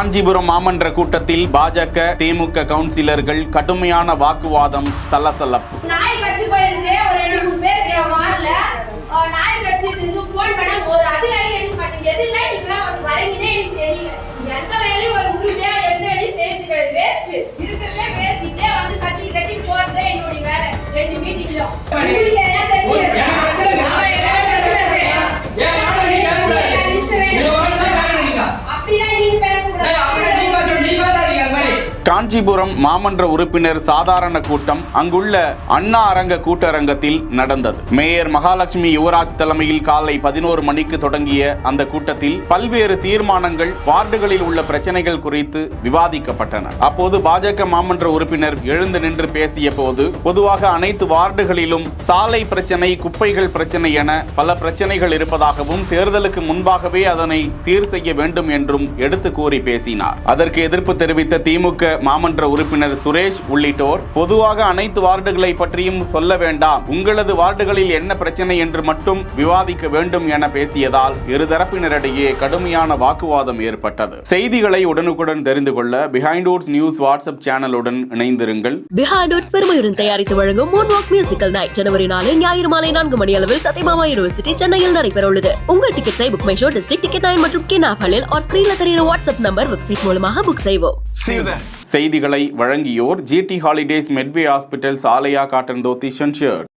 காஞ்சிபுரம் மாமன்ற கூட்டத்தில் பாஜக திமுக கவுன்சிலர்கள் கடுமையான வாக்குவாதம், சலசலப்பு. காஞ்சிபுரம் மாமன்ற உறுப்பினர் சாதாரண கூட்டம் அங்குள்ள அண்ணா அரங்க கூட்டரங்கத்தில் நடந்தது. மேயர் மகாலட்சுமி யுவராஜ் தலைமையில் காலை 11 மணிக்கு தொடங்கிய அந்த கூட்டத்தில் பல்வேறு தீர்மானங்கள், வார்டுகளில் உள்ள பிரச்சனைகள் குறித்து விவாதிக்கப்பட்டன. அப்போது பாஜக மாமன்ற உறுப்பினர் எழுந்து நின்று பேசிய போது, பொதுவாக அனைத்து வார்டுகளிலும் சாலை பிரச்சனை, குப்பைகள் பிரச்சனை என பல பிரச்சனைகள் இருப்பதாகவும் தேர்தலுக்கு முன்பாகவே அதனை சீர் செய்ய வேண்டும் என்றும் எடுத்து கூறி பேசினார். அதற்கு எதிர்ப்பு தெரிவித்த திமுக மாமன்ற உறுப்பினர் சுரேஷ் உள்ளிட்டோர், பொதுவாக அனைத்து வார்டுகளை பற்றியும் சொல்ல வேண்டாம், உங்களது வார்டுகளில் என்ன பிரச்சனை என்று மட்டும் விவாதிக்க வேண்டும் என பேசியதால் இருதரப்பினரிடையே கடுமையான வாக்குவாதம் ஏற்பட்டது. செய்திகளை உடனுக்குடன் தெரிந்து கொள்ள பிஹைண்ட் வுட்ஸ் நியூஸ் வாட்ஸ்அப் சேனலுடன் இணைந்திருங்கள். பிஹைண்ட் வுட்ஸ் பெருமையுடன் தயாரித்து வழங்கும் மூன்வாக் மியூசிக்கல் நைட் ஜனவரி 4 ஞாயிறு மாலை 4 மணி அளவில் சத்யபாமா யூனிவர்சிட்டி சென்னையில் நடைபெற உள்ளது. உங்கள் டிக்கெட்ஸை BookMyShow, district ticket 9 மற்றும் கினாஃபலில் ஸ்கிரீன்ல தெரிகிற வாட்ஸ்அப் நம்பர், வெப்சைட் மூலமாக புக் செய்வோம். செய்திகளை வழங்கியோர் GT holidays, Medway hospital, Alaya cotton dhoti shirt.